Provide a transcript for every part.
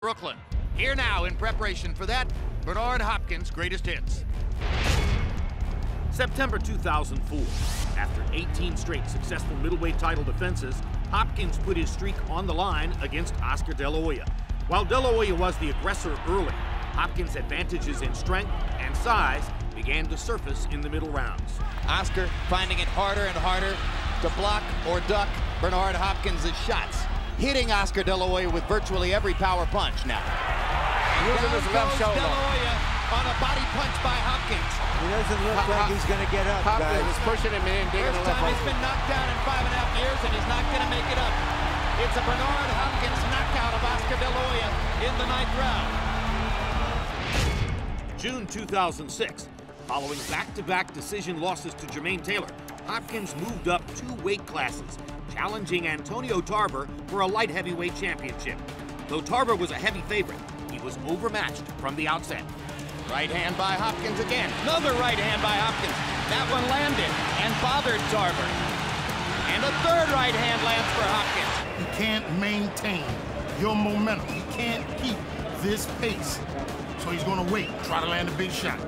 Brooklyn. Here now in preparation for that, Bernard Hopkins' greatest hits. September 2004. After 18 straight successful middleweight title defenses, Hopkins put his streak on the line against Oscar De La Hoya. While De La Hoya was the aggressor early, Hopkins' advantages in strength and size began to surface in the middle rounds. Oscar finding it harder and harder to block or duck Bernard Hopkins' shots, hitting Oscar De La Hoya with virtually every power punch now. Using his left shoulder. De La Hoya on a body punch by Hopkins. He doesn't look like he's going to get up, Hopkins guys. is pushing him in, digging the First left time he's over. been knocked down in 5.5 years, and he's not going to make it up. It's a Bernard Hopkins knockout of Oscar De La Hoya in the 9th round. June 2006. Following back-to-back decision losses to Jermaine Taylor, Hopkins moved up 2 weight classes, challenging Antonio Tarver for a light heavyweight championship. Though Tarver was a heavy favorite, he was overmatched from the outset. Right hand by Hopkins again. Another right hand by Hopkins. That one landed and bothered Tarver. And a third right hand lands for Hopkins. You can't maintain your momentum. You can't keep this pace. So he's going to wait, try to land a big shot.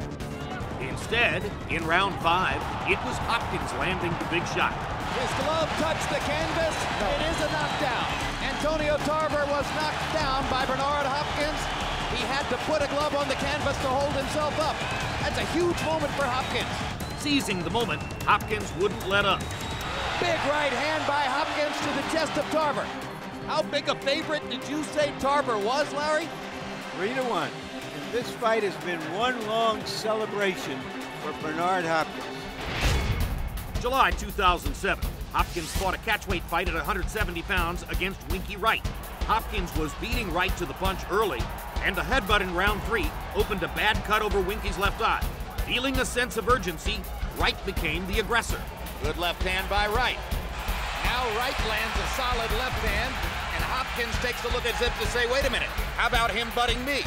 Instead, in round 5, it was Hopkins landing the big shot. His glove touched the canvas. It is a knockdown. Antonio Tarver was knocked down by Bernard Hopkins. He had to put a glove on the canvas to hold himself up. That's a huge moment for Hopkins. Seizing the moment, Hopkins wouldn't let up. Big right hand by Hopkins to the chest of Tarver. How big a favorite did you say Tarver was, Larry? 3-1. And this fight has been one long celebration for Bernard Hopkins. July 2007. Hopkins fought a catchweight fight at 170 pounds against Winky Wright. Hopkins was beating Wright to the punch early, and a headbutt in round 3 opened a bad cut over Winky's left eye. Feeling a sense of urgency, Wright became the aggressor. Good left hand by Wright. Now Wright lands a solid left hand, and Hopkins takes a look as if to say, wait a minute, how about him butting me?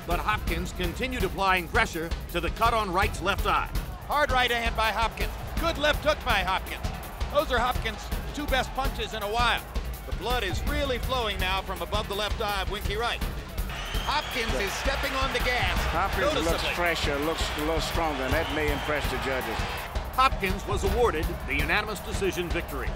But Hopkins continued applying pressure to the cut on Wright's left eye. Hard right hand by Hopkins. Good left hook by Hopkins. Those are Hopkins' 2 best punches in a while. The blood is really flowing now from above the left eye of Winky Wright. Hopkins is stepping on the gas. Hopkins looks noticeably. fresher, looks a little stronger, and that may impress the judges. Hopkins was awarded the unanimous decision victory.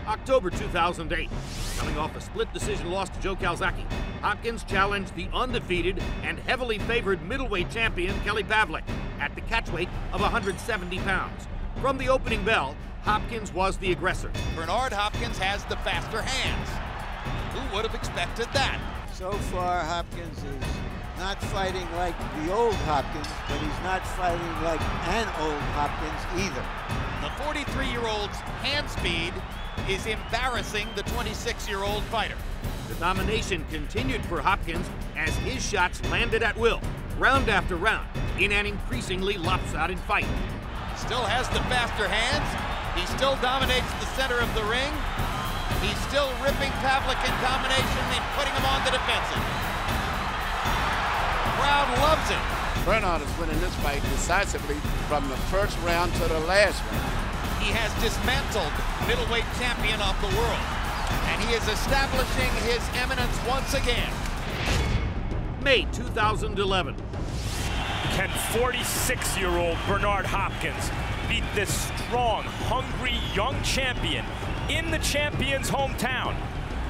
October 2008. Coming off a split decision loss to Joe Calzaghe, Hopkins challenged the undefeated and heavily favored middleweight champion Kelly Pavlik at the catchweight of 170 pounds. From the opening bell, Hopkins was the aggressor. Bernard Hopkins has the faster hands. Who would have expected that? So far, Hopkins is not fighting like the old Hopkins, but he's not fighting like an old Hopkins either. The 43-year-old's hand speed is embarrassing the 26-year-old fighter. The domination continued for Hopkins as his shots landed at will, round after round, in an increasingly lopsided fight. Still has the faster hands. He still dominates the center of the ring. He's still ripping Pavlik in combination and putting him on the defensive. Crowd loves it. Bernard is winning this fight decisively from the first round to the last round. He has dismantled middleweight champion of the world, and he is establishing his eminence once again. May 2011. Can 46-year-old Bernard Hopkins beat this strong, hungry, young champion in the champion's hometown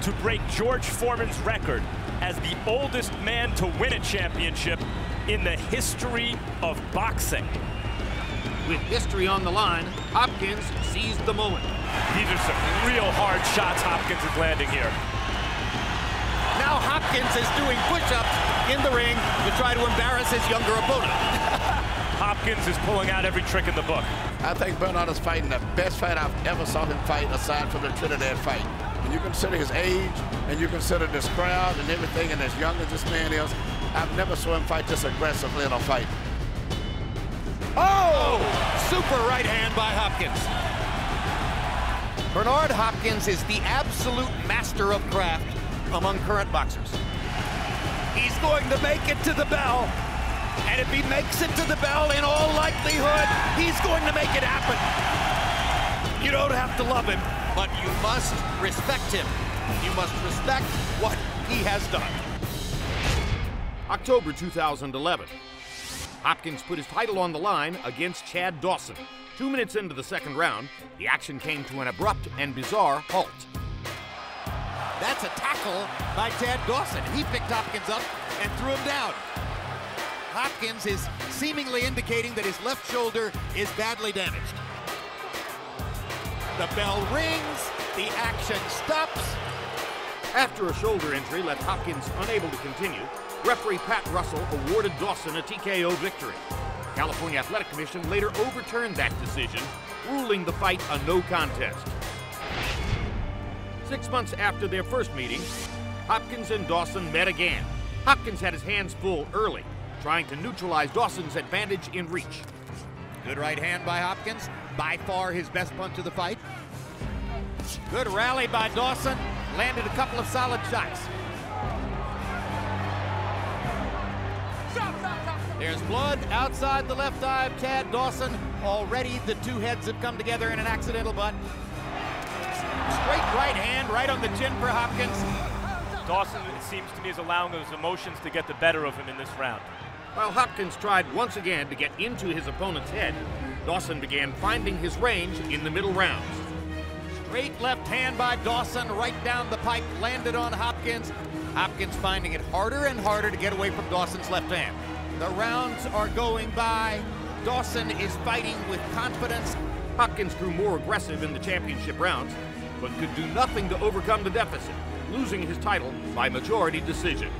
to break George Foreman's record as the oldest man to win a championship in the history of boxing? With history on the line, Hopkins seized the moment. These are some real hard shots Hopkins is landing here. Now Hopkins is doing push-ups in the ring to try to embarrass his younger opponent. Hopkins is pulling out every trick in the book. I think Bernard is fighting the best fight I've ever saw him fight aside from the Trinidad fight. When you consider his age, and you consider this crowd and everything, and as young as this man is, I've never saw him fight this aggressively in a fight. Oh! Super right hand by Hopkins. Bernard Hopkins is the absolute master of craft among current boxers. He's going to make it to the bell. And if he makes it to the bell, in all likelihood, he's going to make it happen. You don't have to love him, but you must respect him. You must respect what he has done. October 2011. Hopkins put his title on the line against Chad Dawson. 2 minutes into the second round, the action came to an abrupt and bizarre halt. That's a tackle by Chad Dawson. He picked Hopkins up and threw him down. Hopkins is seemingly indicating that his left shoulder is badly damaged. The bell rings, the action stops. After a shoulder injury left Hopkins unable to continue, referee Pat Russell awarded Dawson a TKO victory. The California Athletic Commission later overturned that decision, ruling the fight a no contest. 6 months after their first meeting, Hopkins and Dawson met again. Hopkins had his hands full early, trying to neutralize Dawson's advantage in reach. Good right hand by Hopkins, by far his best punch of the fight. Good rally by Dawson, landed a couple of solid shots. There's blood outside the left eye of Chad Dawson. Already the two heads have come together in an accidental butt. Straight right hand right on the chin for Hopkins. Dawson, it seems to me, is allowing those emotions to get the better of him in this round. While Hopkins tried once again to get into his opponent's head, Dawson began finding his range in the middle rounds. Straight left hand by Dawson right down the pipe, landed on Hopkins. Hopkins finding it harder and harder to get away from Dawson's left hand. The rounds are going by. Dawson is fighting with confidence. Hopkins grew more aggressive in the championship rounds, but could do nothing to overcome the deficit, losing his title by majority decision.